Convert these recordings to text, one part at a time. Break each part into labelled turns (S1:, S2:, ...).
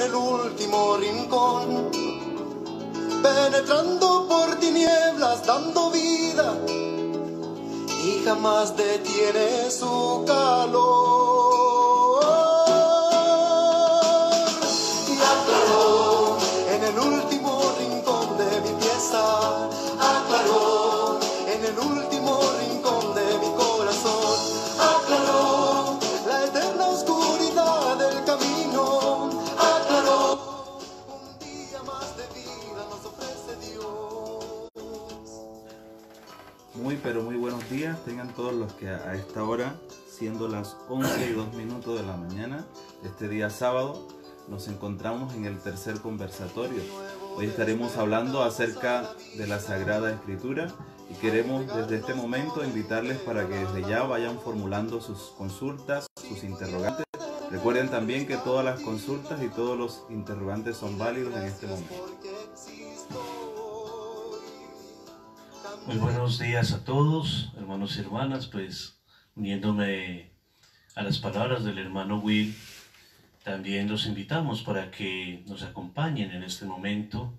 S1: el último rincón, penetrando por tinieblas, dando vida, y jamás detiene su calor. Y aclaró en el último rincón de mi pieza, aclaró en el último rincón de mi corazón, aclaró la eterna oscuridad del camino, aclaró un día más de vida nos ofrece Dios.
S2: Muy pero muy buenos días tengan todos los que a esta hora, siendo las 11:02 de la mañana, este día sábado, nos encontramos en el tercer conversatorio. Hoy estaremos hablando acerca de la Sagrada Escritura y queremos desde este momento invitarles para que desde ya vayan formulando sus consultas, sus interrogantes. Recuerden también que todas las consultas y todos los interrogantes son válidos en este momento.
S3: Muy buenos días a todos, hermanos y hermanas, pues uniéndome a las palabras del hermano Will, también los invitamos para que nos acompañen en este momento,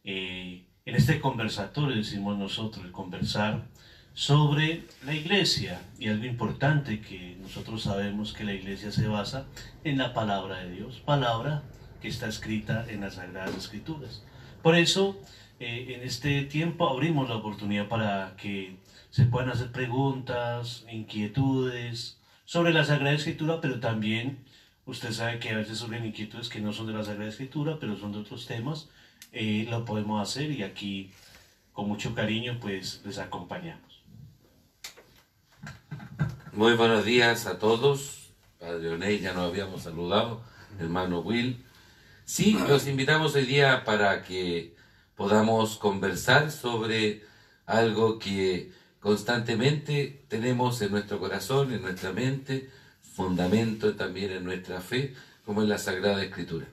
S3: en este conversatorio, decimos nosotros, el conversar sobre la iglesia, y algo importante que nosotros sabemos que la iglesia se basa en la palabra de Dios, palabra que está escrita en las Sagradas Escrituras. Por eso, en este tiempo abrimos la oportunidad para que se puedan hacer preguntas, inquietudes sobre la Sagrada Escritura, pero también usted sabe que a veces surgen inquietudes que no son de la Sagrada Escritura, pero son de otros temas. Lo podemos hacer y aquí con mucho cariño pues les acompañamos.
S4: Muy buenos días a todos. Padre Oney, ya nos habíamos saludado, hermano Will. Sí, los invitamos hoy día para que podamos conversar sobre algo que constantemente tenemos en nuestro corazón, en nuestra mente, fundamento también en nuestra fe, como es la Sagrada Escritura.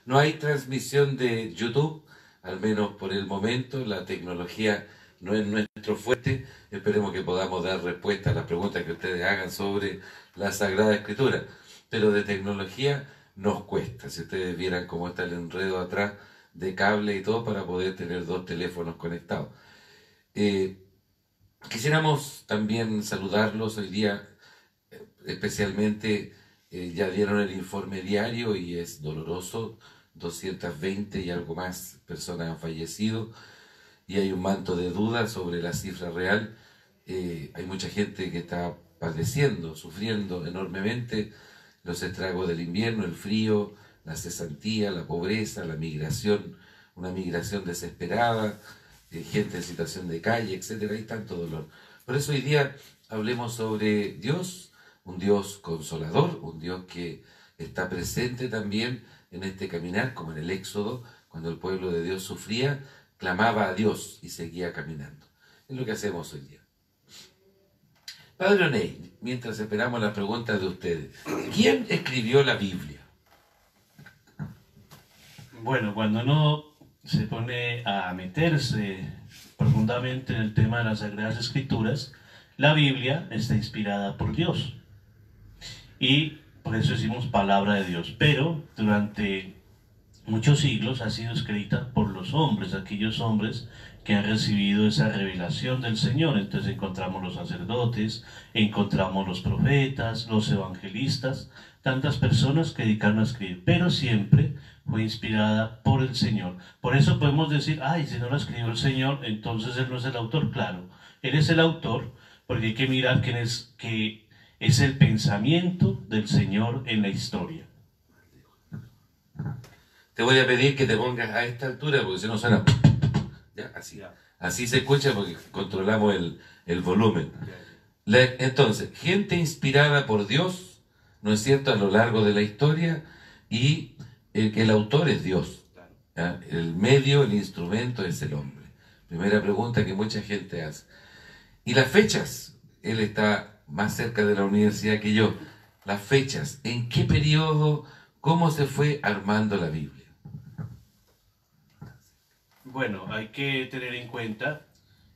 S4: No hay transmisión de YouTube, al menos por el momento, la tecnología no es nuestro fuerte. Esperemos que podamos dar respuesta a las preguntas que ustedes hagan sobre la Sagrada Escritura, pero de tecnología nos cuesta. Si ustedes vieran cómo está el enredo atrás de cable y todo para poder tener dos teléfonos conectados. Quisiéramos también saludarlos hoy día, especialmente ya dieron el informe diario y es doloroso, 220 y algo más personas han fallecido y hay un manto de duda sobre la cifra real. Hay mucha gente que está padeciendo, sufriendo enormemente los estragos del invierno, el frío, la cesantía, la pobreza, la migración, una migración desesperada, gente en situación de calle, etcétera, y tanto dolor. Por eso hoy día hablemos sobre Dios, un Dios consolador, un Dios que está presente también en este caminar, como en el Éxodo, cuando el pueblo de Dios sufría, clamaba a Dios y seguía caminando. Es lo que hacemos hoy día. Padre Oney, mientras esperamos las preguntas de ustedes, ¿quién escribió la Biblia?
S3: Bueno, cuando uno se pone a meterse profundamente en el tema de las Sagradas Escrituras, la Biblia está inspirada por Dios. Y por eso decimos palabra de Dios. Pero durante muchos siglos ha sido escrita por los hombres, aquellos hombres que han recibido esa revelación del Señor. Entonces encontramos los sacerdotes, encontramos los profetas, los evangelistas, tantas personas que dedicaron a escribir, pero siempre fue inspirada por el Señor. Por eso podemos decir, ay, si no la escribió el Señor, entonces Él no es el autor. Claro, Él es el autor, porque hay que mirar que es el pensamiento del Señor en la historia.
S4: Te voy a pedir que te pongas a esta altura, porque si no suena... Ya, así se escucha porque controlamos el volumen. Entonces, gente inspirada por Dios, ¿no es cierto?, a lo largo de la historia, y el autor es Dios. ¿Ya? El medio, el instrumento es el hombre. Primera pregunta que mucha gente hace. Y las fechas, él está más cerca de la universidad que yo. Las fechas, ¿en qué periodo, cómo se fue armando la Biblia?
S3: Bueno, hay que tener en cuenta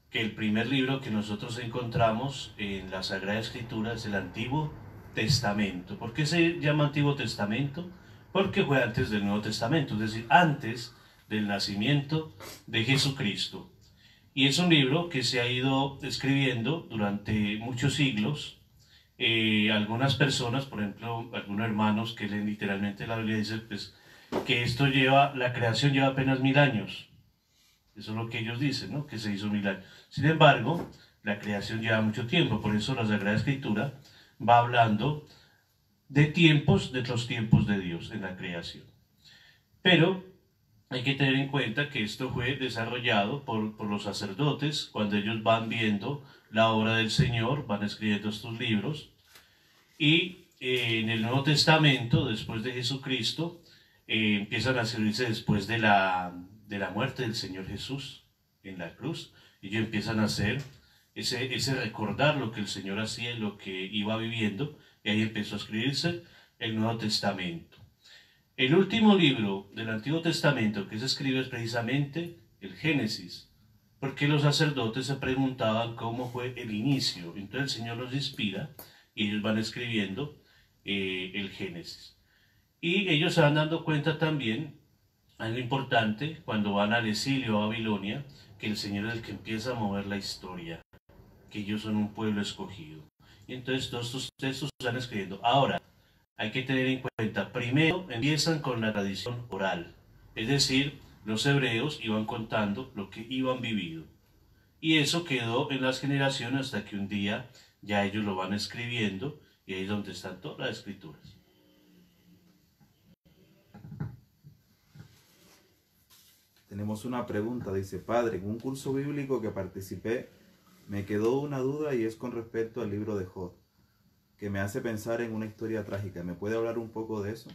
S3: que el primer libro que nosotros encontramos en la Sagrada Escritura es el Antiguo Testamento. ¿Por qué se llama Antiguo Testamento? porque fue antes del Nuevo Testamento, es decir, antes del nacimiento de Jesucristo. Y es un libro que se ha ido escribiendo durante muchos siglos. Algunas personas, por ejemplo, algunos hermanos que leen literalmente la Biblia, dicen pues, que la creación lleva apenas 1000 años. Eso es lo que ellos dicen, ¿no? Que se hizo 1000 años. Sin embargo, la creación lleva mucho tiempo, por eso la Sagrada Escritura va hablando de los tiempos de Dios en la creación. Pero hay que tener en cuenta que esto fue desarrollado por los sacerdotes cuando ellos van viendo la obra del Señor, van escribiendo estos libros, y en el Nuevo Testamento, después de Jesucristo, empiezan a escribirse después de la muerte del Señor Jesús en la cruz. Ellos empiezan a hacer ese recordar lo que el Señor hacía y lo que iba viviendo, y ahí empezó a escribirse el Nuevo Testamento. El último libro del Antiguo Testamento que se escribe es precisamente el Génesis, porque los sacerdotes se preguntaban cómo fue el inicio. Entonces el Señor los inspira y ellos van escribiendo el Génesis. Y ellos se van dando cuenta también, algo importante, cuando van al exilio a Babilonia, que el Señor es el que empieza a mover la historia, que ellos son un pueblo escogido. Y entonces todos estos textos se van escribiendo. Ahora, hay que tener en cuenta, primero empiezan con la tradición oral, es decir, los hebreos iban contando lo que iban vivido. Y eso quedó en las generaciones hasta que un día ya ellos lo van escribiendo, y ahí es donde están todas las escrituras.
S2: Tenemos una pregunta, dice: Padre, en un curso bíblico que participé me quedó una duda y es con respecto al libro de Job, que me hace pensar en una historia trágica. ¿Me puede hablar un poco de eso?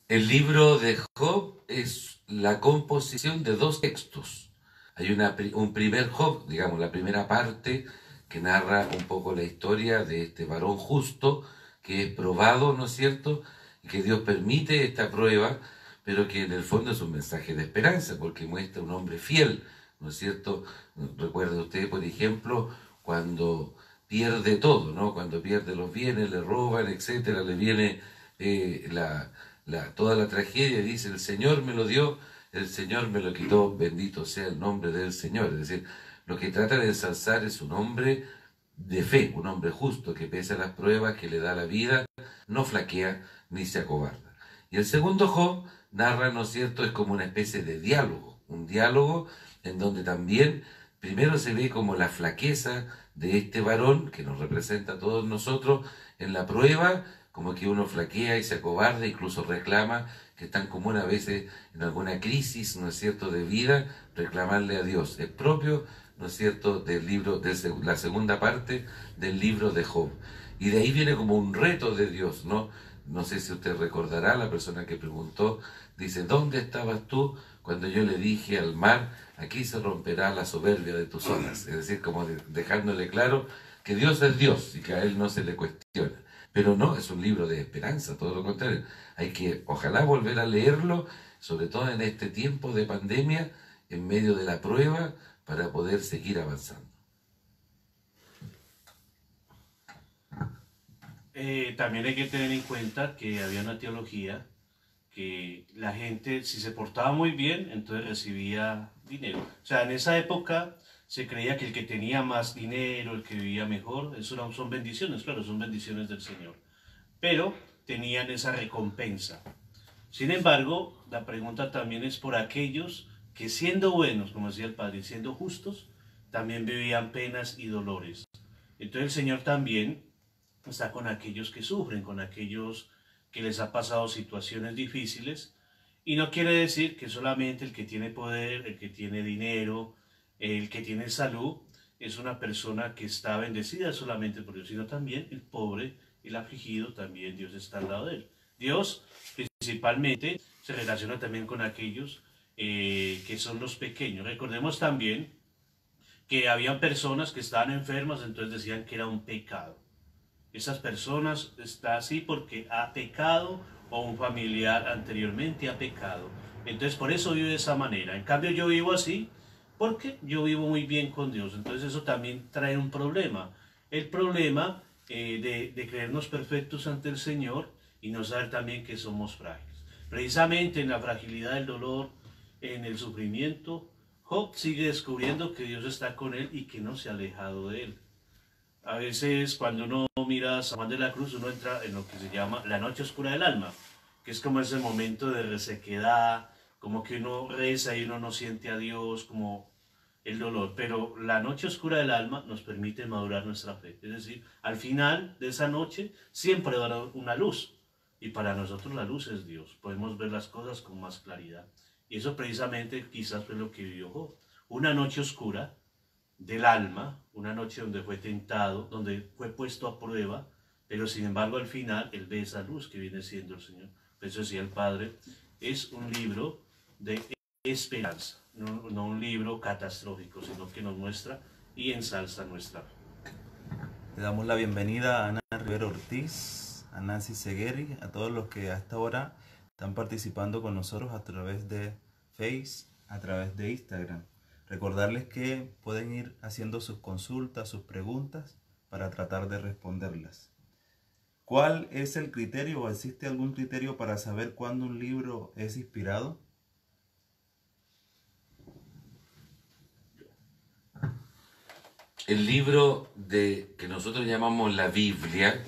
S4: El libro de Job es la composición de dos textos. Hay un primer Job, digamos, la primera parte, que narra un poco la historia de este varón justo, que es probado, ¿no es cierto?, y que Dios permite esta prueba, pero que en el fondo es un mensaje de esperanza, porque muestra un hombre fiel, ¿no es cierto? Recuerde usted, por ejemplo, cuando pierde todo, ¿no? Cuando pierde los bienes, le roban, etcétera, le viene toda la tragedia, y dice: el Señor me lo dio, el Señor me lo quitó, bendito sea el nombre del Señor. Es decir, lo que trata de ensalzar es un hombre de fe, un hombre justo, que pese a las pruebas que le da la vida, no flaquea ni se acobarda. Y el segundo Job narra, ¿no es cierto?, es como una especie de diálogo, un diálogo en donde también primero se ve como la flaqueza de este varón, que nos representa a todos nosotros en la prueba, como que uno flaquea y se acobarda, incluso reclama, que es tan común a veces en alguna crisis, ¿no es cierto?, de vida, reclamarle a Dios. Es propio, ¿no es cierto?, del libro, de la segunda parte del libro de Job. Y de ahí viene como un reto de Dios, ¿no? No sé si usted recordará, la persona que preguntó, dice: ¿dónde estabas tú cuando yo le dije al mar, aquí se romperá la soberbia de tus olas? Es decir, como dejándole claro que Dios es Dios y que a Él no se le cuestiona. Pero no, es un libro de esperanza, todo lo contrario. Hay que, ojalá, volver a leerlo, sobre todo en este tiempo de pandemia, en medio de la prueba, para poder seguir avanzando.
S3: También hay que tener en cuenta que había una teología que la gente, si se portaba muy bien, entonces recibía dinero. O sea, en esa época se creía que el que tenía más dinero, el que vivía mejor, eso son bendiciones, claro, son bendiciones del Señor. Pero tenían esa recompensa. Sin embargo, la pregunta también es por aquellos que, siendo buenos, como decía el Padre, siendo justos, también vivían penas y dolores. Entonces el Señor también está con aquellos que sufren, con aquellos que les ha pasado situaciones difíciles, y no quiere decir que solamente el que tiene poder, el que tiene dinero, el que tiene salud, es una persona que está bendecida solamente por Dios, sino también el pobre, el afligido, también Dios está al lado de él. Dios principalmente se relaciona también con aquellos que son los pequeños. Recordemos también que habían personas que estaban enfermas, entonces decían que era un pecado. Esas personas están así porque ha pecado o un familiar anteriormente ha pecado. Entonces por eso vive de esa manera. En cambio yo vivo así porque yo vivo muy bien con Dios. Entonces eso también trae un problema. El problema de creernos perfectos ante el Señor y no saber también que somos frágiles. Precisamente en la fragilidad del dolor, en el sufrimiento, Job sigue descubriendo que Dios está con él y que no se ha alejado de él. A veces cuando uno mira a San Juan de la Cruz, uno entra en lo que se llama la noche oscura del alma, que es como ese momento de resequedad, como que uno reza y uno no siente a Dios, como el dolor. Pero la noche oscura del alma nos permite madurar nuestra fe. Es decir, al final de esa noche siempre va a haber una luz. Y para nosotros la luz es Dios. Podemos ver las cosas con más claridad. Y eso precisamente quizás fue lo que vivió Job. Una noche oscura del alma, una noche donde fue tentado, donde fue puesto a prueba, pero sin embargo al final él ve esa luz que viene siendo el Señor. Por eso decía el Padre, es un libro de esperanza, no un libro catastrófico, sino que nos muestra y ensalza nuestra fe.
S2: Le damos la bienvenida a Ana Rivero Ortiz, a Nancy Segueri, a todos los que hasta ahora están participando con nosotros a través de Face, a través de Instagram. Recordarles que pueden ir haciendo sus consultas, sus preguntas, para tratar de responderlas. ¿Cuál es el criterio o existe algún criterio para saber cuándo un libro es inspirado?
S4: El libro que nosotros llamamos la Biblia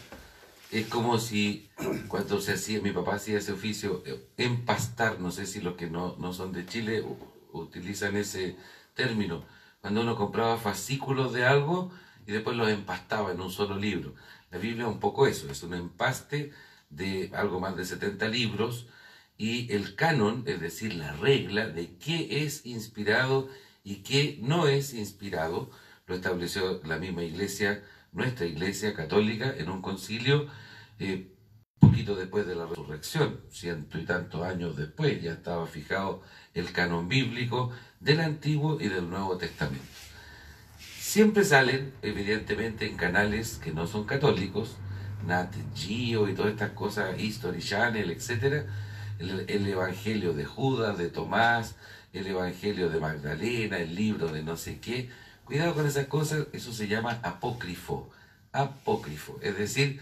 S4: es como si cuando mi papá hacía ese oficio, empastar, no sé si los que no son de Chile utilizan ese término, cuando uno compraba fascículos de algo y después los empastaba en un solo libro. La Biblia es un poco eso, es un empaste de algo más de 70 libros, y el canon, es decir, la regla de qué es inspirado y qué no es inspirado, lo estableció la misma iglesia, nuestra iglesia católica, en un concilio poquito después de la resurrección, 100 y tantos años después, ya estaba fijado el canon bíblico del Antiguo y del Nuevo Testamento. Siempre salen, evidentemente, en canales que no son católicos, Nat Geo y todas estas cosas, History Channel, etc., el Evangelio de Judas, de Tomás, el Evangelio de Magdalena, el libro de no sé qué. Cuidado con esas cosas, eso se llama apócrifo. Apócrifo, es decir,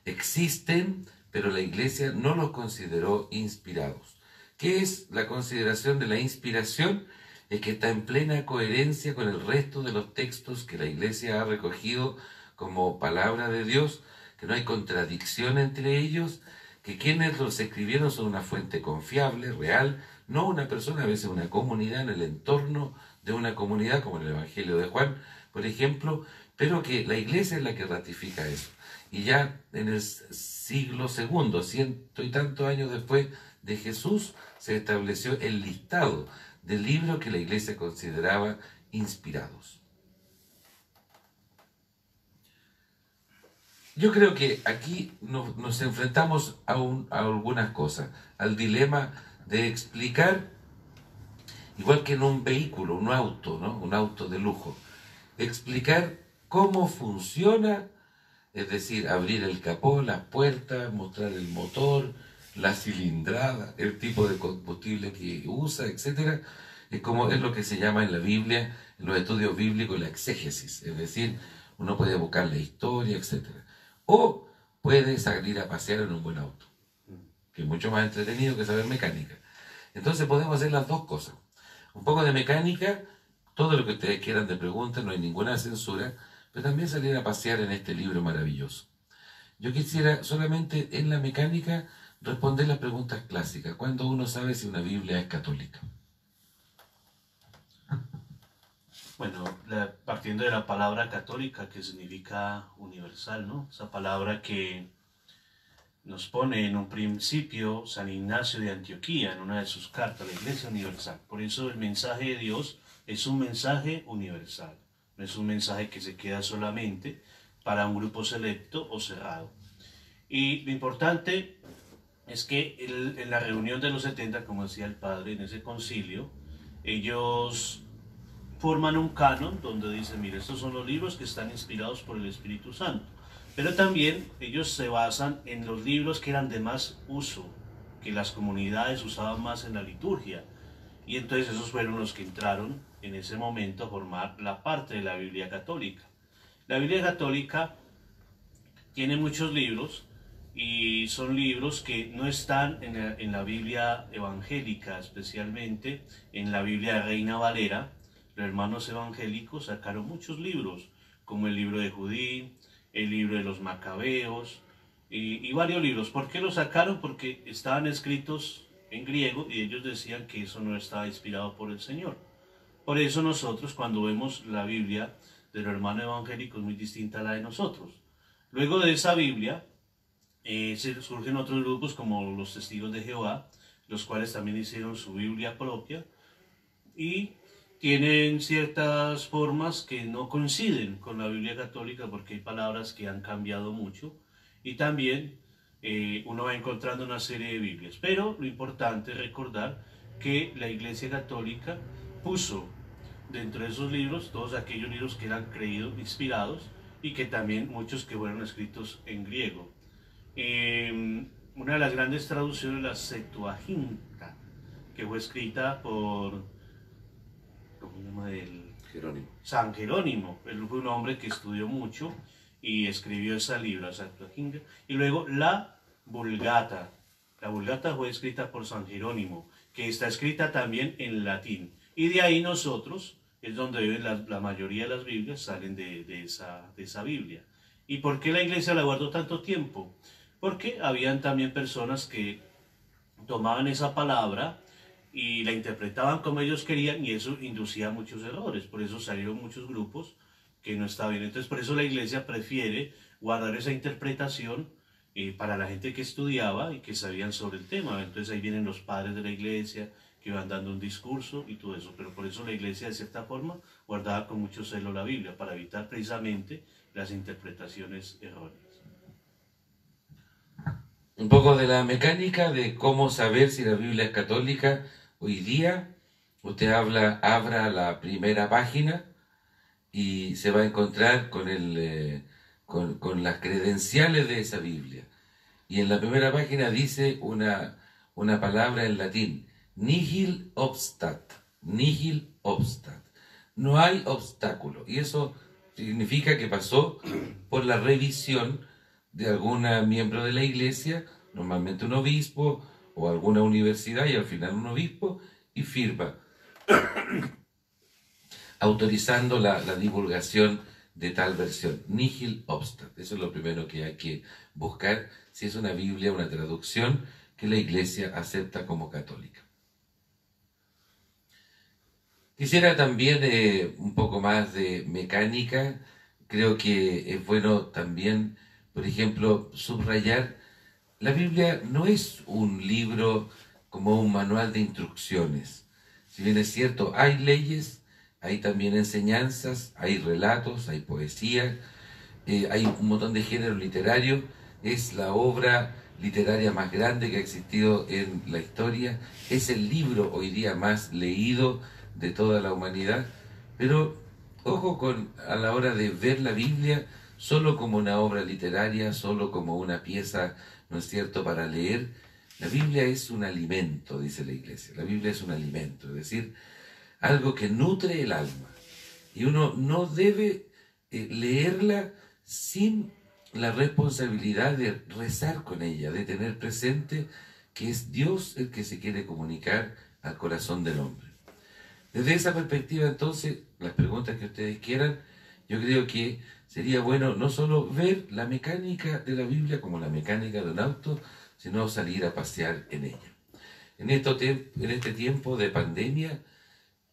S4: existen, pero la iglesia no los consideró inspirados. ¿Qué es la consideración de la inspiración? Es que está en plena coherencia con el resto de los textos que la iglesia ha recogido como palabra de Dios, que no hay contradicción entre ellos, que quienes los escribieron son una fuente confiable, real, no una persona, a veces una comunidad en el entorno de una comunidad, como en el Evangelio de Juan, por ejemplo, pero que la iglesia es la que ratifica eso. Y ya en el siglo II, 100 y tantos años después de Jesús, se estableció el listado de libros que la iglesia consideraba inspirados. Yo creo que aquí nos enfrentamos a algunas cosas, al dilema de explicar, igual que en un vehículo, un auto, ¿no? Un auto de lujo, explicar cómo funciona, es decir, abrir el capó, las puertas, mostrar el motor, la cilindrada, el tipo de combustible que usa, etc. Es lo que se llama en la Biblia, en los estudios bíblicos, la exégesis, es decir, uno puede buscar la historia, etc. O puede salir a pasear en un buen auto, que es mucho más entretenido que saber mecánica. Entonces podemos hacer las dos cosas. Un poco de mecánica, todo lo que ustedes quieran de preguntas, no hay ninguna censura, pero también salir a pasear en este libro maravilloso. Yo quisiera solamente en la mecánica responder las preguntas clásicas. ¿Cuándo uno sabe si una Biblia es católica?
S3: Bueno, partiendo de la palabra católica, que significa universal, ¿no? Esa palabra que nos pone en un principio San Ignacio de Antioquía en una de sus cartas, la Iglesia Universal. Por eso el mensaje de Dios es un mensaje universal, no es un mensaje que se queda solamente para un grupo selecto o cerrado. Y lo importante es que en la reunión de los 70, como decía el Padre, en ese concilio, ellos forman un canon donde dicen, mire, estos son los libros que están inspirados por el Espíritu Santo. Pero también ellos se basan en los libros que eran de más uso, que las comunidades usaban más en la liturgia. Y entonces esos fueron los que entraron en ese momento a formar la parte de la Biblia católica. La Biblia católica tiene muchos libros, y son libros que no están en la Biblia evangélica, especialmente en la Biblia Reina Valera. Los hermanos evangélicos sacaron muchos libros, como el libro de Judí, el libro de los Macabeos y varios libros. ¿Por qué los sacaron? Porque estaban escritos en griego y ellos decían que eso no estaba inspirado por el Señor. Por eso nosotros, cuando vemos la Biblia de los hermanos evangélicos, es muy distinta a la de nosotros. Luego de esa Biblia surgen otros grupos como los Testigos de Jehová, los cuales también hicieron su Biblia propia y tienen ciertas formas que no coinciden con la Biblia católica, porque hay palabras que han cambiado mucho, y también uno va encontrando una serie de Biblias. Pero lo importante es recordar que la Iglesia Católica puso dentro de esos libros todos aquellos libros que eran creídos, inspirados, y que también muchos que fueron escritos en griego. Una de las grandes traducciones, la Septuaginta, que fue escrita por
S4: Jerónimo.
S3: San Jerónimo. Él fue un hombre que estudió mucho y escribió esa libra, Septuaginta. Y luego la Vulgata. La Vulgata fue escrita por San Jerónimo, que está escrita también en latín. Y de ahí nosotros, es donde ven la mayoría de las Biblias, salen de esa Biblia. ¿Y por qué la Iglesia la guardó tanto tiempo? Porque habían también personas que tomaban esa palabra y la interpretaban como ellos querían, y eso inducía muchos errores. Por eso salieron muchos grupos que no está bien. Entonces, por eso la Iglesia prefiere guardar esa interpretación para la gente que estudiaba y que sabían sobre el tema. Entonces ahí vienen los padres de la Iglesia que van dando un discurso y todo eso. Pero por eso la Iglesia, de cierta forma, guardaba con mucho celo la Biblia, para evitar precisamente las interpretaciones erróneas.
S4: Un poco de la mecánica de cómo saber si la Biblia es católica. Hoy día usted abra la primera página y se va a encontrar con las credenciales de esa Biblia. Y en la primera página dice una palabra en latín: nihil obstat. Nihil obstat. No hay obstáculo. Y eso significa que pasó por la revisión de algún miembro de la Iglesia, normalmente un obispo o alguna universidad, y al final un obispo, y firma autorizando la divulgación de tal versión. Nihil obstat. Eso es lo primero que hay que buscar, si es una Biblia, una traducción que la Iglesia acepta como católica. Quisiera también un poco más de mecánica. Creo que es bueno también, por ejemplo, subrayar: la Biblia no es un libro como un manual de instrucciones. Si bien es cierto, hay leyes, hay también enseñanzas, hay relatos, hay poesía, hay un montón de géneros literarios. Es la obra literaria más grande que ha existido en la historia. Es el libro hoy día más leído de toda la humanidad. Pero ojo a la hora de ver la Biblia solo como una obra literaria, solo como una pieza, ¿no es cierto?, para leer. La Biblia es un alimento, dice la Iglesia. La Biblia es un alimento, es decir, algo que nutre el alma. Y uno no debe leerla sin la responsabilidad de rezar con ella, de tener presente que es Dios el que se quiere comunicar al corazón del hombre. Desde esa perspectiva, entonces, las preguntas que ustedes quieran, yo creo que sería bueno no solo ver la mecánica de la Biblia como la mecánica de un auto, sino salir a pasear en ella. En este tiempo de pandemia,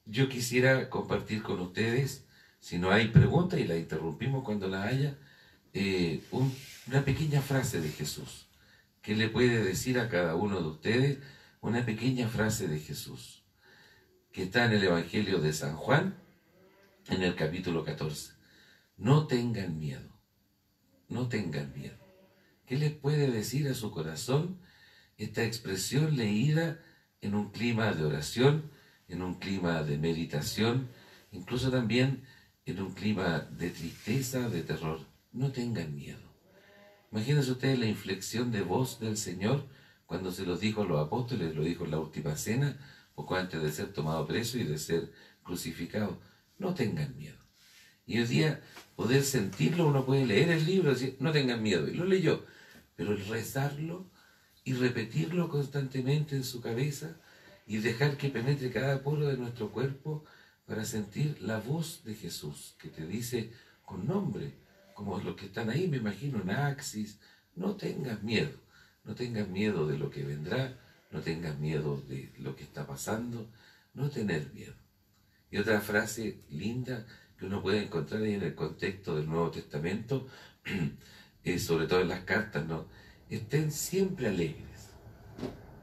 S4: yo quisiera compartir con ustedes, si no hay preguntas y la interrumpimos cuando la haya, una pequeña frase de Jesús. ¿Qué le puede decir a cada uno de ustedes? Una pequeña frase de Jesús, que está en el Evangelio de San Juan, en el capítulo 14. No tengan miedo, no tengan miedo. ¿Qué les puede decir a su corazón esta expresión leída en un clima de oración, en un clima de meditación, incluso también en un clima de tristeza, de terror? No tengan miedo. Imagínense ustedes la inflexión de voz del Señor cuando se los dijo a los apóstoles, lo dijo en la última cena, poco antes de ser tomado preso y de ser crucificado. No tengan miedo. Y hoy día poder sentirlo, uno puede leer el libro y decir, no tengan miedo, y lo leyó. pero el rezarlo y repetirlo constantemente en su cabeza y dejar que penetre cada poro de nuestro cuerpo para sentir la voz de Jesús que te dice con nombre, como los que están ahí, me imagino, en Axis: no tengas miedo, no tengas miedo de lo que vendrá, no tengas miedo de lo que está pasando, no tener miedo. Y otra frase linda que uno puede encontrar ahí en el contexto del Nuevo Testamento, sobre todo en las cartas, ¿no? Estén siempre alegres.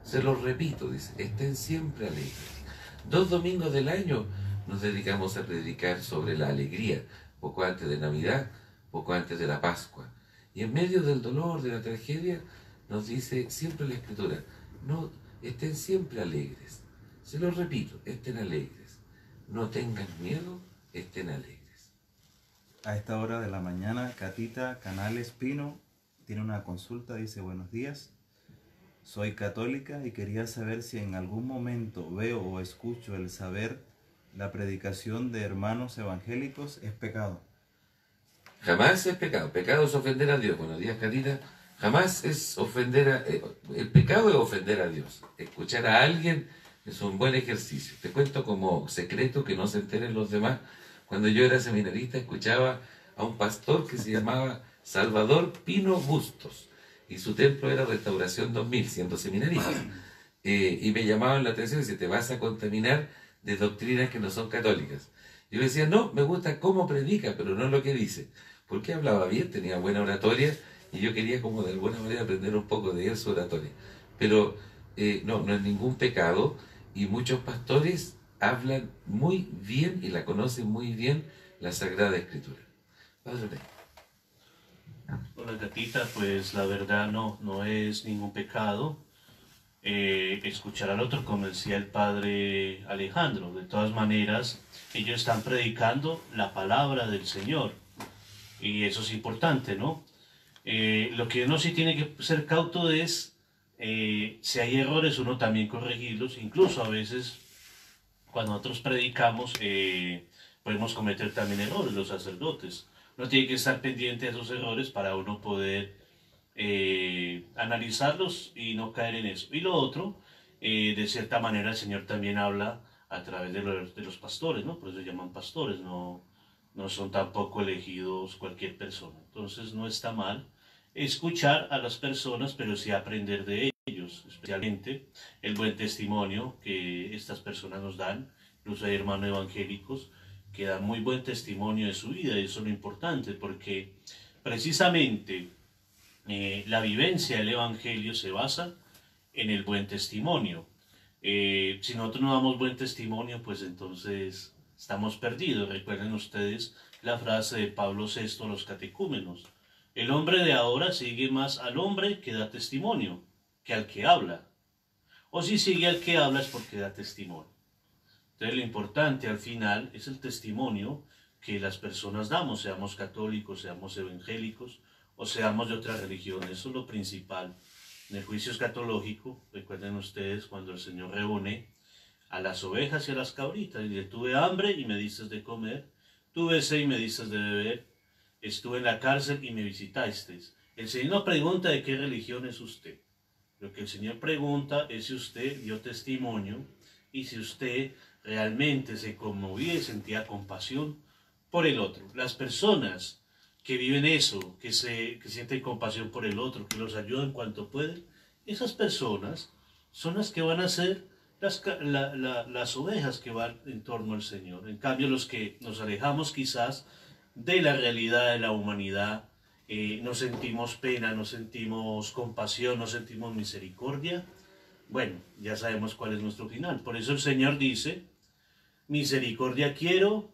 S4: Se los repito, dice, estén siempre alegres. 2 domingos del año nos dedicamos a predicar sobre la alegría, poco antes de Navidad, poco antes de la Pascua. Y en medio del dolor, de la tragedia, nos dice siempre la Escritura: no, estén siempre alegres. Se los repito, estén alegres. No tengan miedo, estén alegres.
S2: A esta hora de la mañana, Catita Canales Pino tiene una consulta, dice: buenos días, soy católica y quería saber si en algún momento veo o escucho el saber la predicación de hermanos evangélicos es pecado.
S4: Jamás es pecado. Pecado es ofender a Dios. Buenos días, Catita. Jamás es ofender a... el pecado es ofender a Dios. Escuchar a alguien es un buen ejercicio. Te cuento como secreto que no se enteren los demás. Cuando yo era seminarista escuchaba a un pastor que se llamaba Salvador Pino Bustos. Y su templo era Restauración 2000, siendo seminarista. Y me llamaban la atención y decían: te vas a contaminar de doctrinas que no son católicas. Yo decía: no, me gusta cómo predica, pero no lo que dice. Porque hablaba bien, tenía buena oratoria, y yo quería como de alguna manera aprender un poco de él su oratoria. Pero no es ningún pecado, y muchos pastores hablan muy bien y la conocen muy bien, la Sagrada Escritura. Padre Rey.
S3: Hola, Catita, pues la verdad no es ningún pecado escuchar al otro, como decía el padre Alejandro. De todas maneras, ellos están predicando la palabra del Señor, y eso es importante, ¿no? Lo que uno sí tiene que ser cauto es, si hay errores, uno también corregirlos. Incluso a veces, cuando nosotros predicamos, podemos cometer también errores, los sacerdotes. Uno tiene que estar pendiente de esos errores para uno poder analizarlos y no caer en eso. Y lo otro, de cierta manera el Señor también habla a través de los pastores, ¿no? Por eso se llaman pastores, no son tampoco elegidos cualquier persona. Entonces no está mal escuchar a las personas, pero sí aprender de ellos, especialmente el buen testimonio que estas personas nos dan. Incluso hay hermanos evangélicos que dan muy buen testimonio de su vida, y eso es lo importante, porque precisamente la vivencia del Evangelio se basa en el buen testimonio. Si nosotros no damos buen testimonio, pues entonces estamos perdidos. Recuerden ustedes la frase de Pablo VI a los catecúmenos: el hombre de ahora sigue más al hombre que da testimonio que al que habla. O si sigue al que habla es porque da testimonio. Entonces lo importante al final es el testimonio que las personas damos, seamos católicos, seamos evangélicos o seamos de otra religión. Eso es lo principal. En el juicio escatológico, recuerden ustedes cuando el Señor reúne a las ovejas y a las cabritas, y dice: tuve hambre y me diste de comer, tuve sed y me diste de beber, estuve en la cárcel y me visitasteis. El Señor no pregunta de qué religión es usted. Lo que el Señor pregunta es si usted dio testimonio y si usted realmente se conmovía y sentía compasión por el otro. Las personas que viven eso, que sienten compasión por el otro, que los ayudan cuanto pueden, esas personas son las que van a ser las ovejas que van en torno al Señor. En cambio, los que nos alejamos quizás de la realidad de la humanidad, no sentimos pena, no sentimos compasión, no sentimos misericordia, bueno, ya sabemos cuál es nuestro final. Por eso el Señor dice: misericordia quiero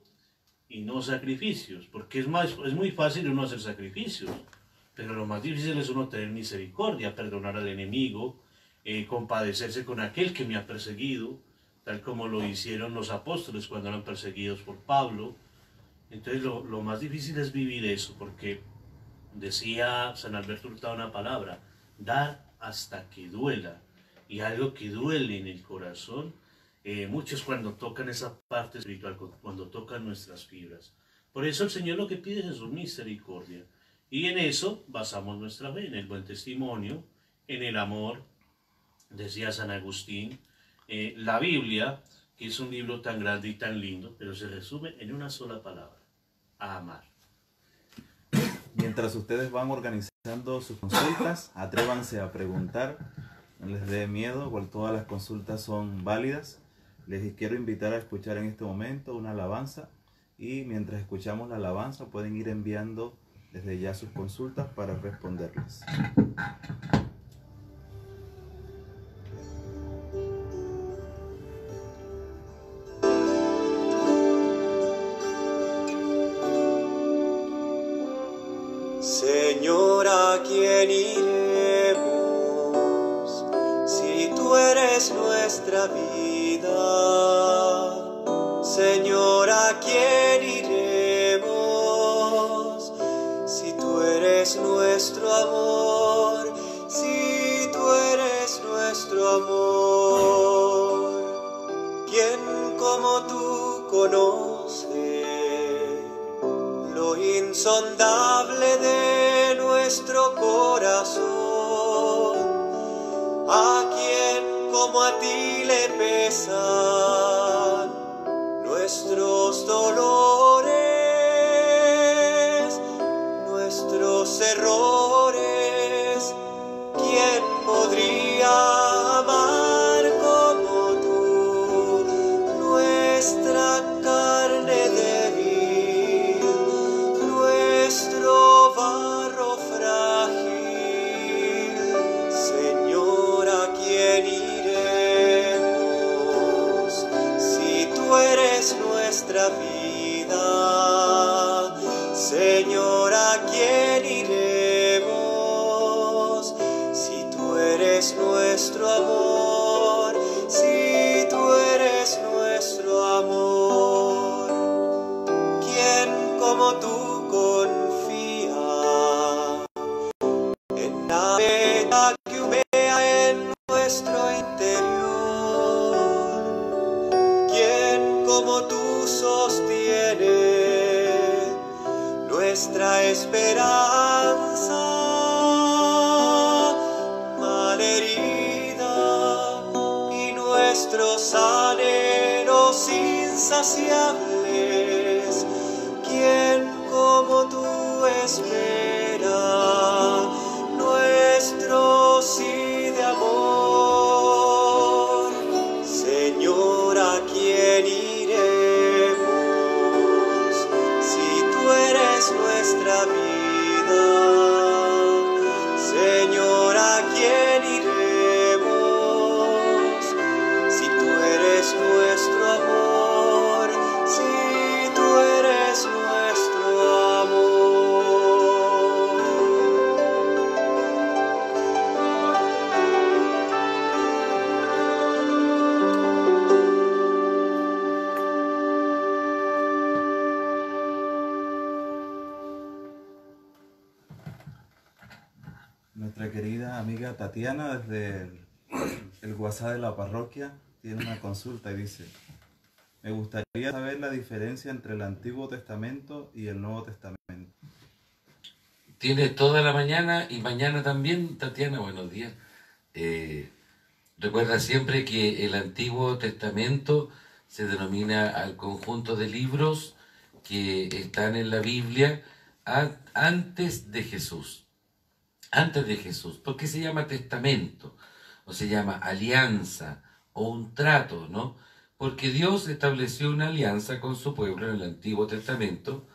S3: y no sacrificios, porque es muy fácil uno hacer sacrificios, pero lo más difícil es uno tener misericordia, perdonar al enemigo, compadecerse con aquel que me ha perseguido, tal como lo hicieron los apóstoles cuando eran perseguidos por Pablo. Entonces lo más difícil es vivir eso, porque decía San Alberto Hurtado una palabra: dar hasta que duela. Y algo que duele en el corazón, muchos cuando tocan esa parte espiritual, cuando tocan nuestras fibras. Por eso el Señor lo que pide es su misericordia. Y en eso basamos nuestra fe, en el buen testimonio, en el amor, decía San Agustín. La Biblia, que es un libro tan grande y tan lindo, pero se resume en una sola palabra: amar.
S2: Mientras ustedes van organizando sus consultas, atrévanse a preguntar, no les dé miedo, porque todas las consultas son válidas. Les quiero invitar a escuchar en este momento una alabanza, y mientras escuchamos la alabanza pueden ir enviando desde ya sus consultas para responderles.
S1: Señor, ¿a quién iremos si tú eres nuestra vida? Señor, ¿a quién iremos si tú eres nuestro amor? Si tú eres nuestro amor, ¿quién como tú conoce lo insondable de nuestro corazón? ¿A quién como a ti le pesan nuestros dolores, nuestros errores? ¿Quién podría amar como tú nuestra carne débil, nuestro barro frágil? Señor, ¿a quién iremos si tú eres nuestra vida? Señor, ¿a quién iremos si tú eres nuestro amor? Si tú eres nuestro amor, ¿quién como tú confía en la meta que humea en nuestro interior? ¿Quién como tú sostiene nuestra esperanza malherida y nuestros anhelos insaciables? ¿Quién como tú espera nuestro sí de amor? Señor, ¿a quién iremos si tú eres nuestra vida? Señor, ¿a quién iremos si tú eres nuestro amor? Si tú eres nuestro amor.
S2: Nuestra querida amiga Tatiana, desde el WhatsApp de la parroquia, tiene una consulta y dice: me gustaría saber la diferencia entre el Antiguo Testamento y el Nuevo Testamento.
S4: Tienes toda la mañana y mañana también, Tatiana, buenos días. Recuerda siempre que el Antiguo Testamento se denomina al conjunto de libros que están en la Biblia antes de Jesús. Antes de Jesús. ¿Por qué se llama testamento? O se llama alianza o un trato, ¿no? Porque Dios estableció una alianza con su pueblo en el Antiguo Testamento.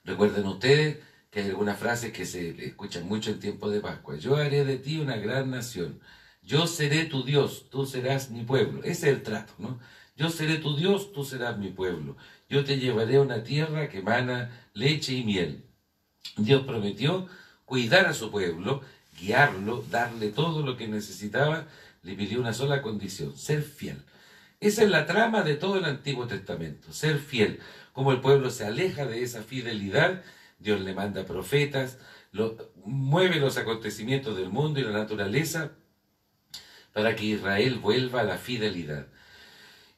S4: Recuerden ustedes que hay algunas frases que se escuchan mucho en tiempo de Pascua. Yo haré de ti una gran nación. Yo seré tu Dios, tú serás mi pueblo. Ese es el trato, ¿no? Yo seré tu Dios, tú serás mi pueblo. Yo te llevaré a una tierra que emana leche y miel. Dios prometió cuidar a su pueblo, guiarlo, darle todo lo que necesitaba. Le pidió una sola condición: ser fiel. Esa es la trama de todo el Antiguo Testamento, ser fiel. Como el pueblo se aleja de esa fidelidad, Dios le manda profetas, mueve los acontecimientos del mundo y la naturaleza para que Israel vuelva a la fidelidad.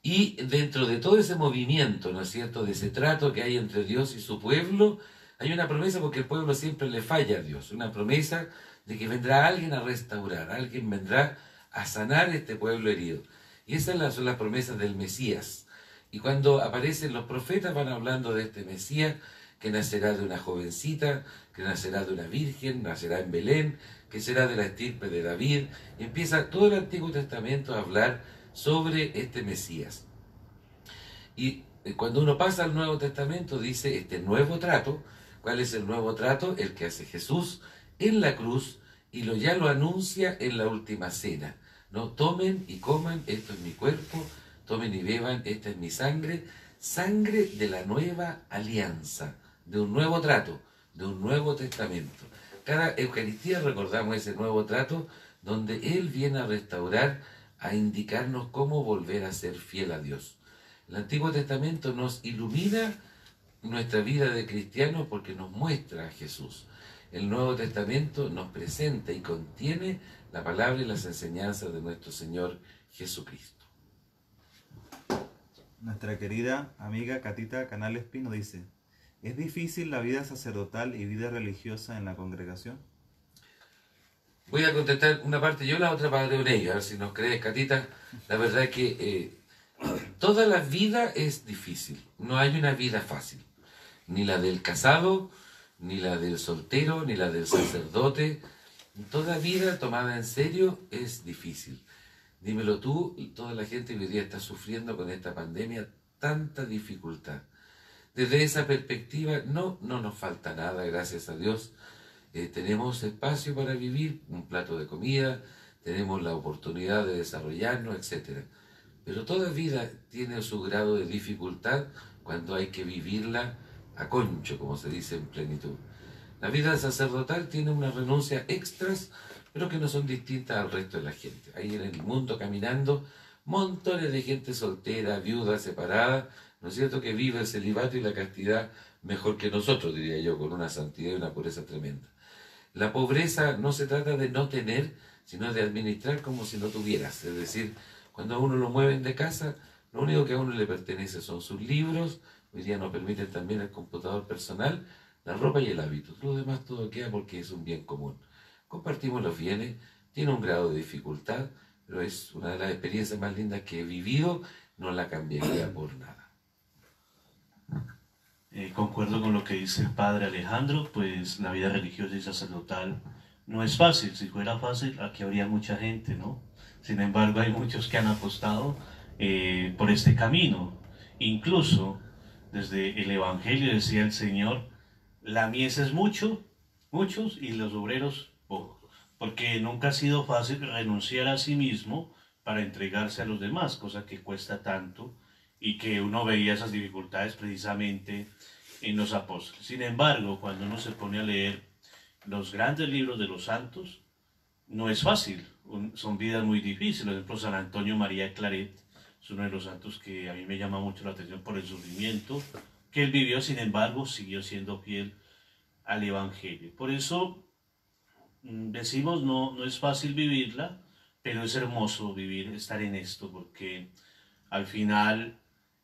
S4: Y dentro de todo ese movimiento, ¿no es cierto?, de ese trato que hay entre Dios y su pueblo, hay una promesa, porque el pueblo siempre le falla a Dios, una promesa de que vendrá alguien a restaurar, alguien vendrá a sanar este pueblo herido. Y esas son las promesas del Mesías. Y cuando aparecen los profetas van hablando de este Mesías, que nacerá de una jovencita, que nacerá de una virgen, nacerá en Belén, que será de la estirpe de David. Y empieza todo el Antiguo Testamento a hablar sobre este Mesías. Y cuando uno pasa al Nuevo Testamento dice este nuevo trato. ¿Cuál es el nuevo trato? El que hace Jesús en la cruz y ya lo anuncia en la última cena, ¿no? Tomen y coman, esto es mi cuerpo, tomen y beban, esta es mi sangre, sangre de la nueva alianza, de un nuevo trato, de un nuevo testamento. Cada Eucaristía recordamos ese nuevo trato donde Él viene a restaurar, a indicarnos cómo volver a ser fiel a Dios. El Antiguo Testamento nos ilumina nuestra vida de cristianos porque nos muestra a Jesús. El Nuevo Testamento nos presenta y contiene la palabra y las enseñanzas de nuestro Señor Jesucristo.
S2: Nuestra querida amiga Catita Canales Pino dice: ¿es difícil la vida sacerdotal y vida religiosa en la congregación?
S4: Voy a contestar una parte yo, la otra Padre Oneio, a ver si nos crees, Catita. La verdad es que toda la vida es difícil, no hay una vida fácil. Ni la del casado, ni la del soltero, ni la del sacerdote. Toda vida tomada en serio es difícil. Dímelo tú, toda la gente que hoy día está sufriendo con esta pandemia tanta dificultad. Desde esa perspectiva no nos falta nada, gracias a Dios. Tenemos espacio para vivir, un plato de comida, tenemos la oportunidad de desarrollarnos, etc. Pero toda vida tiene su grado de dificultad cuando hay que vivirla a concho, como se dice, en plenitud. La vida sacerdotal tiene unas renuncias extras, pero que no son distintas al resto de la gente. Hay en el mundo caminando montones de gente soltera, viuda, separada, ¿no es cierto?, que vive el celibato y la castidad mejor que nosotros, diría yo, con una santidad y una pureza tremenda. La pobreza no se trata de no tener, sino de administrar como si no tuvieras. Es decir, cuando a uno lo mueven de casa, lo único que a uno le pertenece son sus libros. Hoy día nos permiten también el computador personal, la ropa y el hábito. Lo demás todo queda porque es un bien común. Compartimos los bienes, tiene un grado de dificultad, pero es una de las experiencias más lindas que he vivido, no la cambiaría por nada.
S3: Concuerdo con lo que dice el padre Alejandro, pues la vida religiosa y sacerdotal no es fácil. Si fuera fácil, aquí habría mucha gente, ¿no? Sin embargo, hay muchos que han apostado por este camino. Incluso desde el Evangelio decía el Señor: la mies es muchos, y los obreros pocos. Porque nunca ha sido fácil renunciar a sí mismo para entregarse a los demás, cosa que cuesta tanto, y que uno veía esas dificultades precisamente en los apóstoles. Sin embargo, cuando uno se pone a leer los grandes libros de los santos, no es fácil, son vidas muy difíciles. Por ejemplo, San Antonio María Claret es uno de los santos que a mí me llama mucho la atención por el sufrimiento que él vivió. Sin embargo, siguió siendo fiel al Evangelio. Por eso decimos, no es fácil vivirla, pero es hermoso estar en esto, porque al final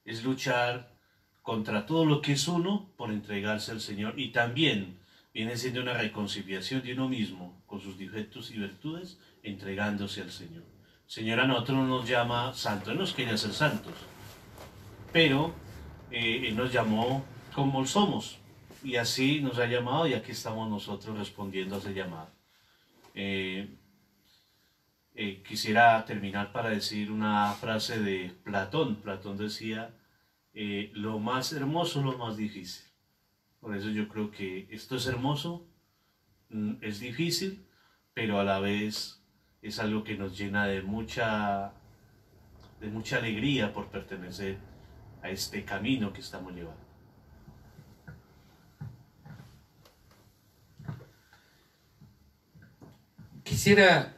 S3: es luchar contra todo lo que es uno por entregarse al Señor, y también viene siendo una reconciliación de uno mismo con sus defectos y virtudes, entregándose al Señor. El Señor a nosotros no nos llama santos, Él nos quería ser santos, pero Él nos llamó como somos, y así nos ha llamado, y aquí estamos nosotros respondiendo a ese llamado. Quisiera terminar para decir una frase de Platón. Platón decía: lo más hermoso, lo más difícil. Por eso yo creo que esto es hermoso, es difícil, pero a la vez es algo que nos llena de mucha alegría por pertenecer a este camino que estamos llevando.
S4: Quisiera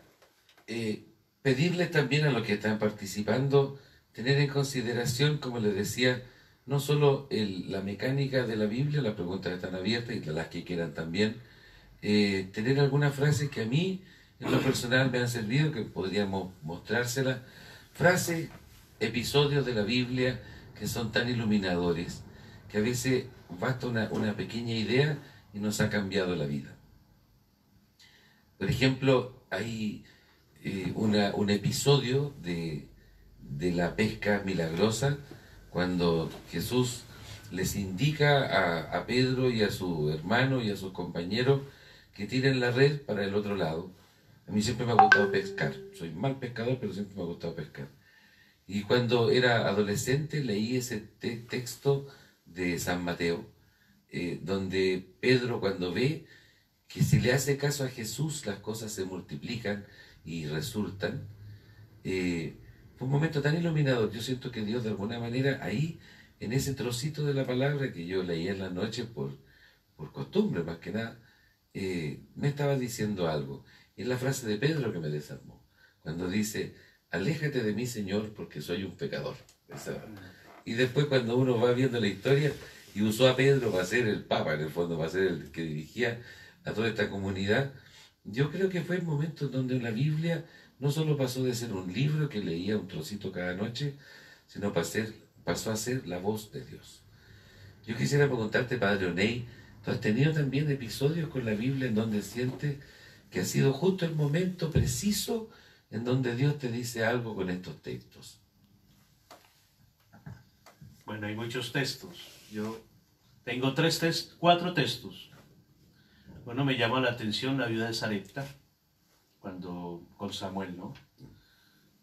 S4: pedirles también a los que están participando tener en consideración, como les decía, no solo la mecánica de la Biblia, las preguntas están abiertas y las que quieran también, tener algunas frases que a mí en lo personal me han servido, que podríamos mostrárselas, frases episodios de la Biblia que son tan iluminadores, que a veces basta una pequeña idea y nos ha cambiado la vida. Por ejemplo, hay un episodio de la pesca milagrosa, cuando Jesús les indica a Pedro y a su hermano y a sus compañeros que tiren la red para el otro lado. A mí siempre me ha gustado pescar, soy mal pescador, pero siempre me ha gustado pescar. Y cuando era adolescente leí ese texto de San Mateo, donde Pedro, cuando ve que si le hace caso a Jesús las cosas se multiplican y resultan, fue un momento tan iluminador. Yo siento que Dios de alguna manera ahí, en ese trocito de la palabra que yo leía en la noche por costumbre más que nada, me estaba diciendo algo. Y es la frase de Pedro que me desarmó, cuando dice: aléjate de mí, Señor, porque soy un pecador. Y después, cuando uno va viendo la historia, y usó a Pedro para ser el Papa, en el fondo, para ser el que dirigía a toda esta comunidad, yo creo que fue el momento en donde la Biblia no solo pasó de ser un libro que leía un trocito cada noche, sino pasó a ser la voz de Dios. Yo quisiera preguntarte, Padre Oney, ¿tú has tenido también episodios con la Biblia en donde sientes que ha sido justo el momento preciso en donde Dios te dice algo con estos textos?
S3: Bueno, hay muchos textos. Yo tengo 4 textos. Bueno, me llama la atención la viuda de Sarepta, cuando con Samuel, ¿no?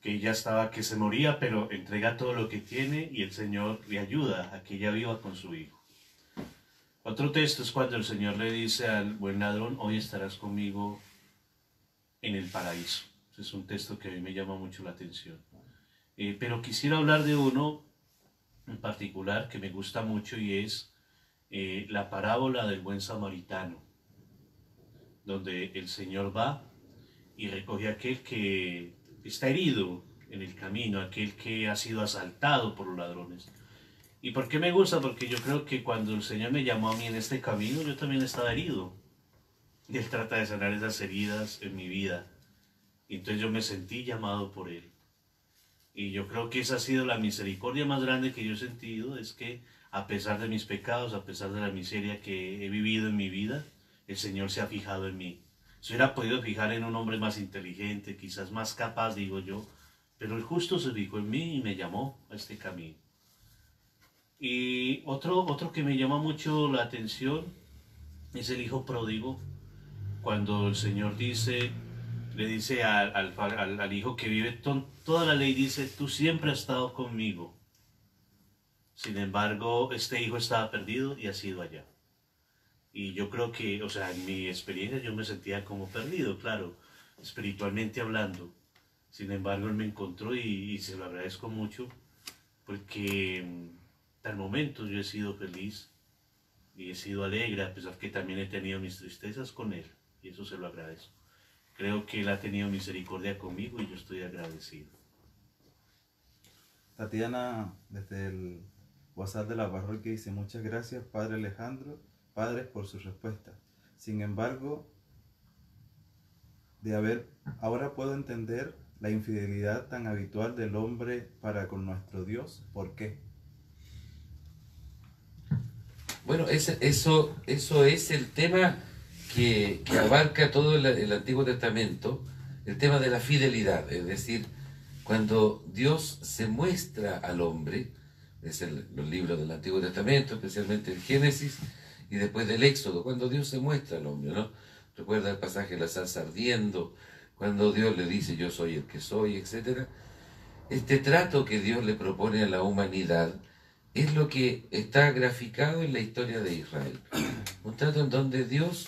S3: Que ella estaba, que se moría, pero entrega todo lo que tiene y el Señor le ayuda a que ella viva con su hijo. Otro texto es cuando el Señor le dice al buen ladrón: hoy estarás conmigo en el paraíso. Es un texto que a mí me llama mucho la atención. Pero quisiera hablar de uno en particular que me gusta mucho, y es la parábola del buen samaritano, donde el Señor va y recoge a aquel que está herido en el camino, aquel que ha sido asaltado por los ladrones. ¿Y por qué me gusta? Porque yo creo que cuando el Señor me llamó a mí en este camino, yo también estaba herido. Y Él trata de sanar esas heridas en mi vida. Y entonces yo me sentí llamado por Él. Y yo creo que esa ha sido la misericordia más grande que yo he sentido, es que a pesar de mis pecados, a pesar de la miseria que he vivido en mi vida, el Señor se ha fijado en mí. Se hubiera podido fijar en un hombre más inteligente, quizás más capaz, digo yo, pero el justo se fijó en mí y me llamó a este camino. Y otro que me llama mucho la atención es el hijo pródigo, cuando el Señor le dice al hijo que vive toda la ley, dice: tú siempre has estado conmigo. Sin embargo, este hijo estaba perdido y ha sido allá. Y yo creo que, o sea, en mi experiencia yo me sentía como perdido, claro, espiritualmente hablando. Sin embargo, Él me encontró y se lo agradezco mucho, porque hasta el momento yo he sido feliz y he sido alegre, a pesar que también he tenido mis tristezas con Él, y eso se lo agradezco. Creo que Él ha tenido misericordia conmigo y yo estoy agradecido.
S2: Tatiana, desde el WhatsApp de la parroquia, dice: muchas gracias, Padre Alejandro, Padres, por su respuesta. Sin embargo, ahora puedo entender la infidelidad tan habitual del hombre para con nuestro Dios. ¿Por qué?
S4: Bueno, eso es el tema que abarca todo el Antiguo Testamento, el tema de la fidelidad. Es decir, cuando Dios se muestra al hombre, es los libros del Antiguo Testamento, especialmente el Génesis, y después del Éxodo, cuando Dios se muestra al hombre, ¿no? Recuerda el pasaje de la zarza ardiendo, cuando Dios le dice: yo soy el que soy, etc. Este trato que Dios le propone a la humanidad es lo que está graficado en la historia de Israel. Un trato en donde Dios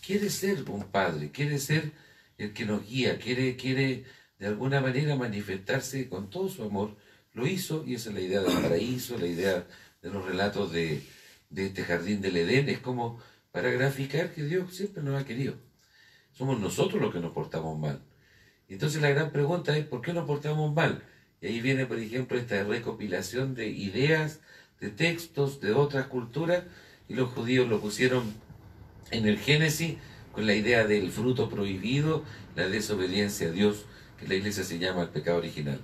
S4: quiere ser un padre, quiere ser el que nos guía, quiere de alguna manera manifestarse con todo su amor. Lo hizo, y esa es la idea del paraíso, la idea de los relatos de este jardín del Edén, es como para graficar que Dios siempre nos ha querido. Somos nosotros los que nos portamos mal. Entonces la gran pregunta es: ¿por qué nos portamos mal? Y ahí viene, por ejemplo, esta recopilación de ideas, de textos de otras culturas, y los judíos lo pusieron en el Génesis con la idea del fruto prohibido, la desobediencia a Dios, que la Iglesia se llama el pecado original.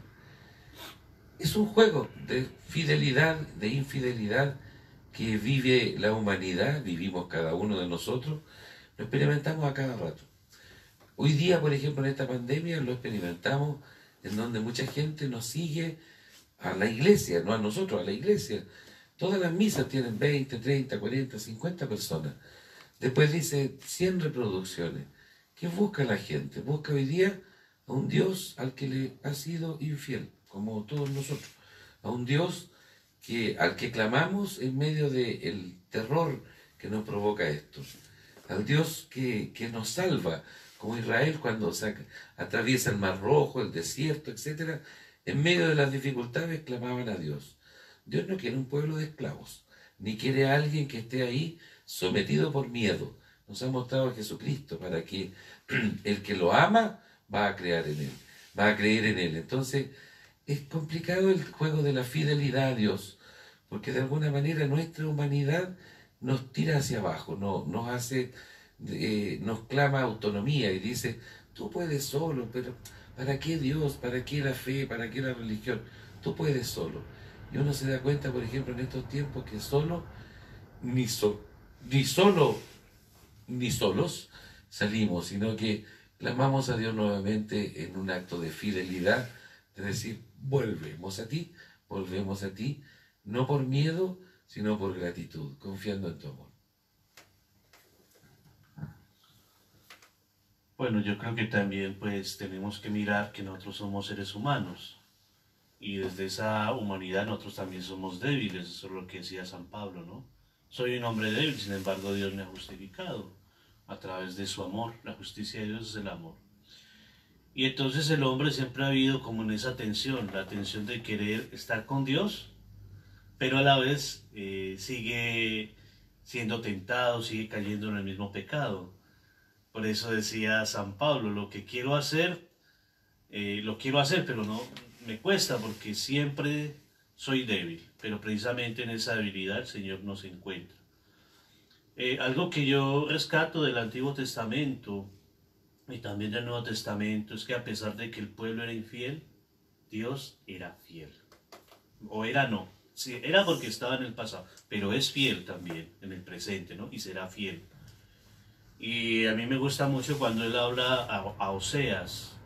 S4: es un juego de fidelidad, de infidelidad que vive la humanidad, vivimos cada uno de nosotros, lo experimentamos a cada rato. Hoy día, por ejemplo, en esta pandemia lo experimentamos en donde mucha gente nos sigue a la iglesia, no a nosotros, a la iglesia. Todas las misas tienen 20, 30, 40, 50 personas. Después dice 100 reproducciones. ¿Qué busca la gente? Busca hoy día a un Dios al que le ha sido infiel, como todos nosotros. A un Dios al que clamamos en medio del terror que nos provoca esto. Al Dios que nos salva, como Israel cuando atraviesa el Mar Rojo, el desierto, etc. En medio de las dificultades clamaban a Dios. Dios no quiere un pueblo de esclavos, ni quiere a alguien que esté ahí sometido por miedo. Nos ha mostrado a Jesucristo para que el que lo ama va a creer en Él, va a creer en Él. Entonces, es complicado el juego de la fidelidad a Dios, porque de alguna manera nuestra humanidad nos tira hacia abajo, nos clama autonomía y dice, tú puedes solo, pero ¿para qué Dios? ¿Para qué la fe? ¿Para qué la religión? Tú puedes solo. Y uno se da cuenta, por ejemplo, en estos tiempos que ni solos salimos, sino que clamamos a Dios nuevamente en un acto de fidelidad, de decir, volvemos a ti, no por miedo, sino por gratitud, confiando en tu amor.
S3: Bueno, yo creo que también pues tenemos que mirar que nosotros somos seres humanos y desde esa humanidad nosotros también somos débiles, eso es lo que decía San Pablo, ¿no? Soy un hombre débil, sin embargo Dios me ha justificado a través de su amor, la justicia de Dios es el amor. Y entonces el hombre siempre ha habido como en esa tensión, la tensión de querer estar con Dios, pero a la vez sigue siendo tentado, sigue cayendo en el mismo pecado. Por eso decía San Pablo, lo quiero hacer, pero no me cuesta porque siempre soy débil. Pero precisamente en esa debilidad el Señor nos encuentra. Algo que yo rescato del Antiguo Testamento y también del Nuevo Testamento es que a pesar de que el pueblo era infiel, Dios era fiel. O era no, sí, era porque estaba en el pasado, pero es fiel también en el presente, ¿no? Y será fiel. Y a mí me gusta mucho cuando él habla a Oseas,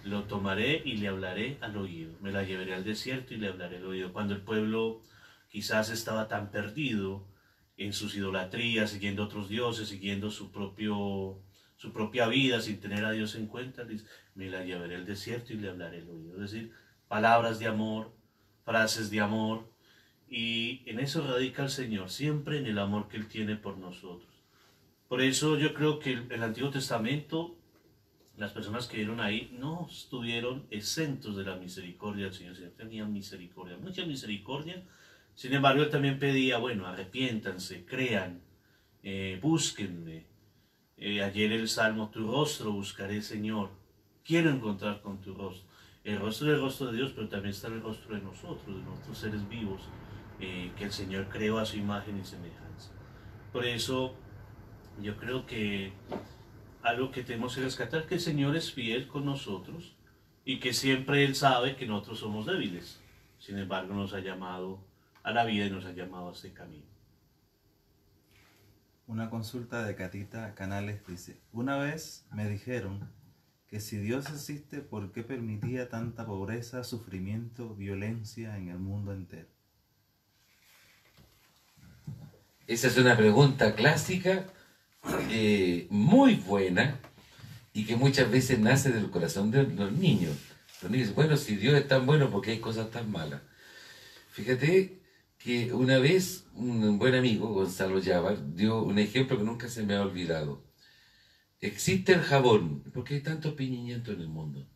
S3: lo tomaré y le hablaré al oído, me la llevaré al desierto y le hablaré al oído. Cuando el pueblo quizás estaba tan perdido en sus idolatrías, siguiendo otros dioses, siguiendo su propia vida sin tener a Dios en cuenta, dice, me la llevaré al desierto y le hablaré al oído. Es decir, palabras de amor, frases de amor, y en eso radica el Señor, siempre en el amor que Él tiene por nosotros. Por eso yo creo que el Antiguo Testamento, las personas que vieron ahí, no estuvieron exentos de la misericordia del Señor. El Señor tenía misericordia, mucha misericordia. Sin embargo, Él también pedía, bueno, arrepiéntanse, crean, búsquenme. Ayer el Salmo, tu rostro buscaré, Señor. Quiero encontrar con tu rostro. El rostro es el rostro de Dios, pero también está el rostro de nosotros, de nuestros seres vivos, que el Señor creó a su imagen y semejanza. Por eso, yo creo que algo que tenemos que rescatar es que el Señor es fiel con nosotros y que siempre Él sabe que nosotros somos débiles. Sin embargo, nos ha llamado a la vida y nos ha llamado a este camino.
S2: Una consulta de Catita Canales dice, una vez me dijeron que si Dios existe, ¿por qué permitía tanta pobreza, sufrimiento, violencia en el mundo entero?
S4: Esa es una pregunta clásica, muy buena, y que muchas veces nace del corazón de los niños. Los niños dicen, bueno, si Dios es tan bueno, ¿por qué hay cosas tan malas? Fíjate que una vez un buen amigo, Gonzalo Llávar, dio un ejemplo que nunca se me ha olvidado. Existe el jabón, ¿por qué hay tanto piñimiento en el mundo?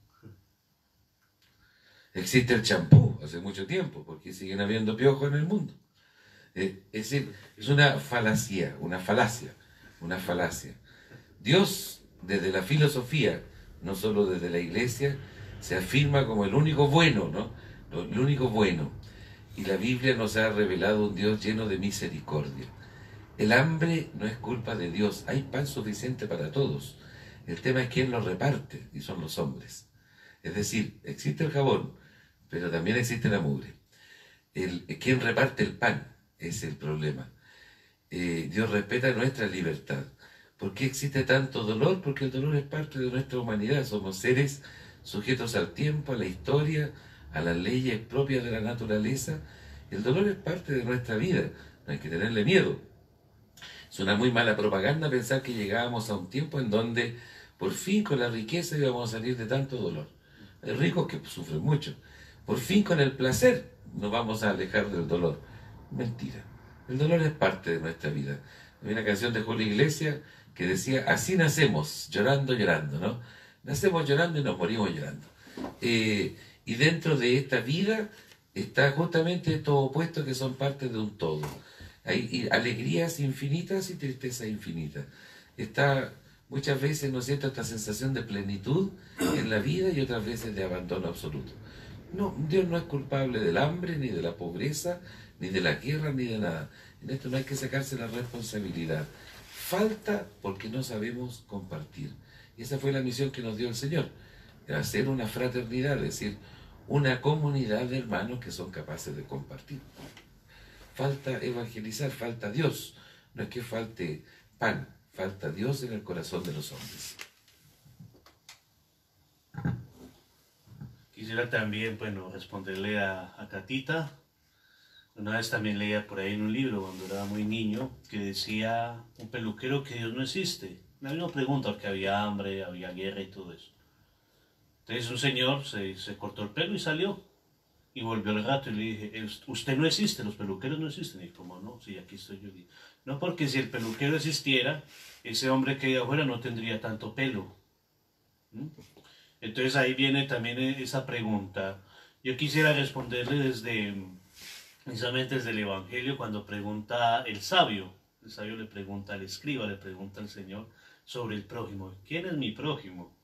S4: Existe el champú, hace mucho tiempo, porque siguen habiendo piojos en el mundo. Es decir, es una falacia. Dios, desde la filosofía, no solo desde la iglesia, se afirma como el único bueno, ¿no? El único bueno. Y la Biblia nos ha revelado un Dios lleno de misericordia. El hambre no es culpa de Dios, hay pan suficiente para todos. El tema es quién lo reparte, y son los hombres. Es decir, existe el jabón, pero también existe la mugre. ¿Quién reparte el pan? Es el problema. Dios respeta nuestra libertad. ¿Por qué existe tanto dolor? Porque el dolor es parte de nuestra humanidad. Somos seres sujetos al tiempo, a la historia, a las leyes propias de la naturaleza. El dolor es parte de nuestra vida. No hay que tenerle miedo. Es una muy mala propaganda pensar que llegábamos a un tiempo en donde por fin con la riqueza íbamos a salir de tanto dolor. Hay ricos que sufren mucho. Por fin con el placer nos vamos a alejar del dolor. Mentira. El dolor es parte de nuestra vida. Había una canción de Julio Iglesias que decía, así nacemos, llorando, llorando, ¿no? Nacemos llorando y nos morimos llorando. Y dentro de esta vida está justamente estos opuestos que son parte de un todo. Hay alegrías infinitas y tristezas infinitas. Está muchas veces, ¿no es cierto?, esta sensación de plenitud en la vida y otras veces de abandono absoluto. No, Dios no es culpable del hambre, ni de la pobreza, ni de la guerra, ni de nada. En esto no hay que sacarse la responsabilidad. Falta porque no sabemos compartir. Y esa fue la misión que nos dio el Señor. Hacer una fraternidad, es decir, una comunidad de hermanos que son capaces de compartir. Falta evangelizar, falta Dios. No es que falte pan, falta Dios en el corazón de los hombres.
S3: Quisiera también, bueno, responderle a Catita. Una vez también leía por ahí en un libro, cuando era muy niño, que decía un peluquero que Dios no existe. Me había una pregunta, porque había hambre, había guerra y todo eso. Entonces un señor se cortó el pelo y salió. Y volvió al rato y le dije, usted no existe, los peluqueros no existen. Y como no, sí, aquí estoy yo. No, porque si el peluquero existiera, ese hombre que hay afuera no tendría tanto pelo. Entonces ahí viene también esa pregunta. Yo quisiera responderle precisamente desde el Evangelio, cuando pregunta el sabio le pregunta al escriba, le pregunta al Señor sobre el prójimo. ¿Quién es mi prójimo?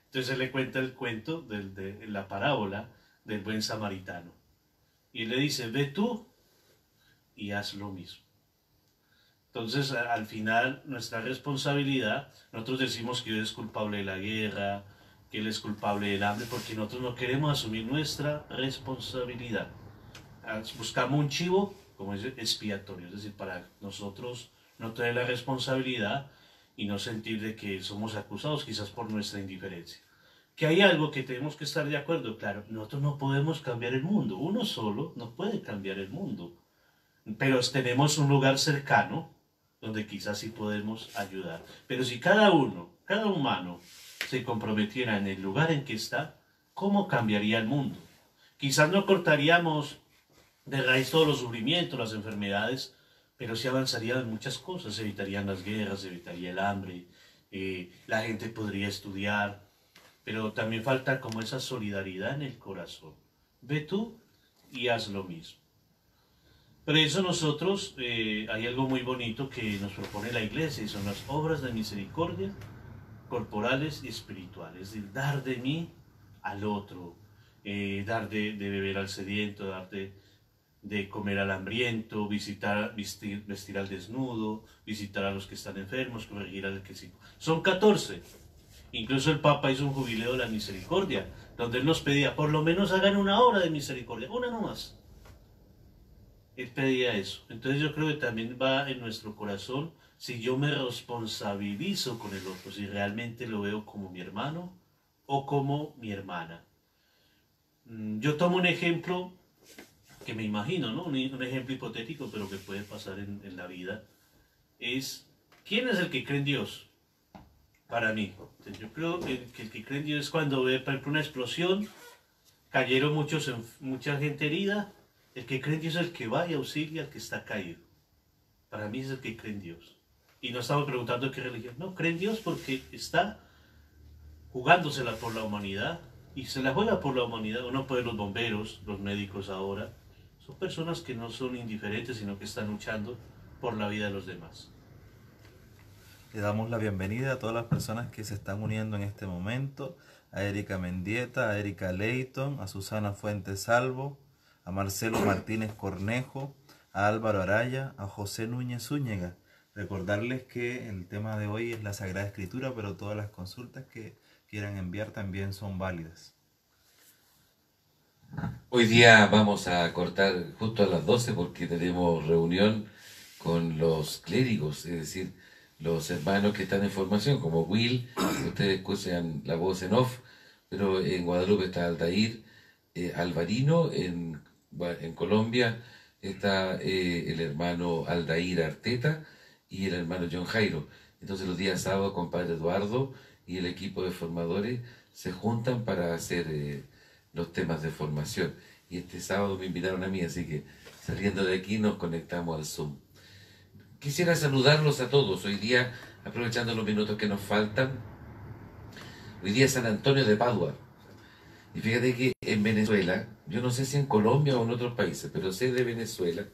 S3: Entonces él le cuenta el cuento de la parábola del buen samaritano. Y él le dice, ve tú y haz lo mismo. Entonces, al final, nuestra responsabilidad, nosotros decimos que Dios es culpable de la guerra, que Él es culpable del hambre, porque nosotros no queremos asumir nuestra responsabilidad. Buscamos un chivo, como es expiatorio, es decir, para nosotros no tener la responsabilidad y no sentir de que somos acusados quizás por nuestra indiferencia. Que hay algo que tenemos que estar de acuerdo, claro, nosotros no podemos cambiar el mundo, uno solo no puede cambiar el mundo, pero tenemos un lugar cercano donde quizás sí podemos ayudar. Pero si cada humano se comprometiera en el lugar en que está, ¿cómo cambiaría el mundo? Quizás no cortaríamos de raíz todos los sufrimientos, las enfermedades, pero sí avanzarían muchas cosas, se evitarían las guerras, se evitaría el hambre, la gente podría estudiar, pero también falta como esa solidaridad en el corazón. Ve tú y haz lo mismo. Por eso nosotros, hay algo muy bonito que nos propone la Iglesia, y son las obras de misericordia corporales y espirituales, es decir, dar de mí al otro, dar de beber al sediento, dar de comer al hambriento, vestir al desnudo, visitar a los que están enfermos, corregir al que sí. Son 14. Incluso el Papa hizo un jubileo de la misericordia, donde él nos pedía, por lo menos hagan una obra de misericordia, una nomás. Él pedía eso. Entonces yo creo que también va en nuestro corazón, si yo me responsabilizo con el otro, si realmente lo veo como mi hermano o como mi hermana. Yo tomo un ejemplo que me imagino, ¿no? Un ejemplo hipotético, pero que puede pasar en la vida, es, ¿quién es el que cree en Dios? Para mí. Entonces, yo creo que el que cree en Dios es cuando ve, por ejemplo, una explosión, cayeron mucha gente herida. El que cree en Dios es el que va y auxilia al que está caído. Para mí es el que cree en Dios. Y no estamos preguntando qué religión. No, cree en Dios porque está jugándosela por la humanidad. Y se la juega por la humanidad. Uno puede, los bomberos, los médicos ahora, son personas que no son indiferentes, sino que están luchando por la vida de los demás.
S2: Le damos la bienvenida a todas las personas que se están uniendo en este momento. A Erika Mendieta, a Erika Leighton, a Susana Fuentes Salvo, a Marcelo Martínez Cornejo, a Álvaro Araya, a José Núñez Zúñiga. Recordarles que el tema de hoy es la Sagrada Escritura, pero todas las consultas que quieran enviar también son válidas.
S4: Hoy día vamos a cortar justo a las 12 porque tenemos reunión con los clérigos, es decir, los hermanos que están en formación, como Will, ustedes escuchan la voz en off, pero en Guadalupe está Aldair Alvarino, en Colombia está el hermano Aldair Arteta y el hermano John Jairo. Entonces los días sábados, compadre Eduardo y el equipo de formadores se juntan para hacer los temas de formación. Y este sábado me invitaron a mí, así que saliendo de aquí nos conectamos al Zoom. Quisiera saludarlos a todos hoy día, aprovechando los minutos que nos faltan. Hoy día es San Antonio de Padua. Y fíjate que en Venezuela, yo no sé si en Colombia o en otros países, pero sé de Venezuela,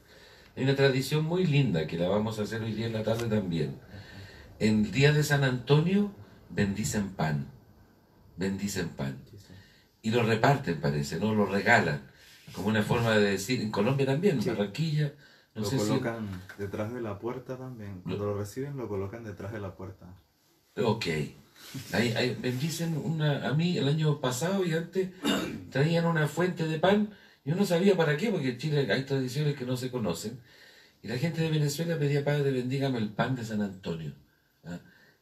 S4: hay una tradición muy linda que la vamos a hacer hoy día en la tarde también. En el día de San Antonio bendicen pan. Bendicen pan. Y lo reparten, parece, ¿no? Lo regalan. Como una forma de decir, en Colombia también, en Barranquilla. No
S2: Lo
S4: sé
S2: colocan detrás de la puerta también. Cuando lo reciben, lo colocan detrás de la puerta.
S4: Ok. Bendicen a mí el año pasado y antes traían una fuente de pan. Yo no sabía para qué, porque en Chile hay tradiciones que no se conocen. Y la gente de Venezuela pedía, Padre, bendígame el pan de San Antonio. ¿Ah?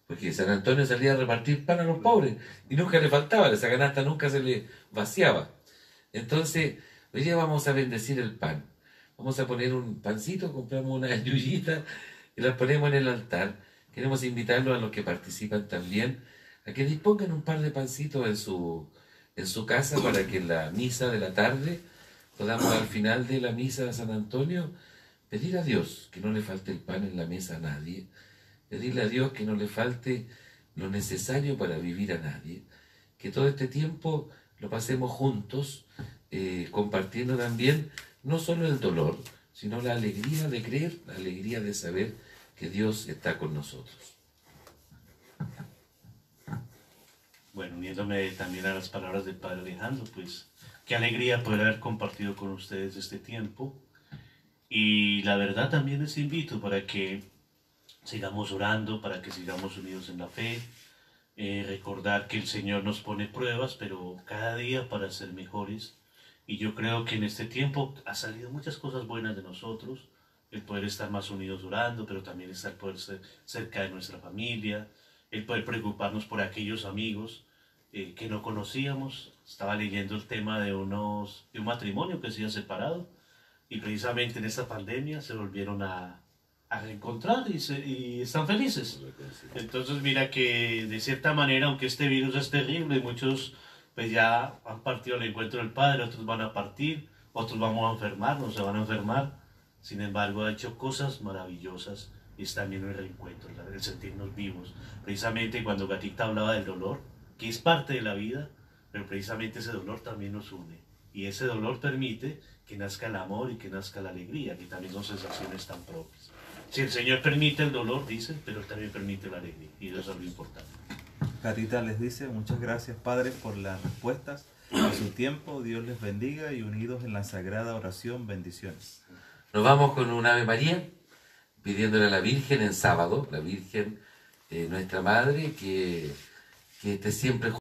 S4: Porque San Antonio salía a repartir pan a los pobres y nunca le faltaba, esa canasta nunca se le vaciaba. Entonces, hoy día vamos a bendecir el pan. Vamos a poner un pancito, compramos una yuyita y las ponemos en el altar. Queremos invitarlos a los que participan también a que dispongan un par de pancitos en su casa para que en la misa de la tarde podamos al final de la misa de San Antonio pedir a Dios que no le falte el pan en la mesa a nadie, pedirle a Dios que no le falte lo necesario para vivir a nadie, que todo este tiempo lo pasemos juntos, compartiendo también no solo el dolor, sino la alegría de creer, la alegría de saber que Dios está con nosotros.
S3: Bueno, uniéndome también a las palabras del Padre Alejandro, pues qué alegría poder haber compartido con ustedes este tiempo. Y la verdad también les invito para que sigamos orando, para que sigamos unidos en la fe, recordar que el Señor nos pone pruebas, pero cada día para ser mejores. Y yo creo que en este tiempo ha salido muchas cosas buenas de nosotros, el poder estar más unidos orando, pero también el poder ser cerca de nuestra familia, el poder preocuparnos por aquellos amigos que no conocíamos. Estaba leyendo el tema de un matrimonio que se había separado y precisamente en esta pandemia se volvieron a reencontrar y están felices. Entonces mira que de cierta manera, aunque este virus es terrible, muchos pues ya han partido al encuentro del Padre, otros van a partir, otros vamos a enfermarnos, se van a enfermar. Sin embargo, ha hecho cosas maravillosas y es también el reencuentro, el sentirnos vivos. Precisamente cuando Gatita hablaba del dolor, que es parte de la vida, pero precisamente ese dolor también nos une. Y ese dolor permite que nazca el amor y que nazca la alegría, que también son sensaciones tan propias. Si el Señor permite el dolor, dice, pero Él también permite la alegría. Y eso es lo importante.
S2: Gatita les dice, muchas gracias Padre por las respuestas a su tiempo. Dios les bendiga y unidos en la sagrada oración, bendiciones.
S4: Nos vamos con un Ave María, pidiéndole a la Virgen en sábado, la Virgen, nuestra Madre, que esté siempre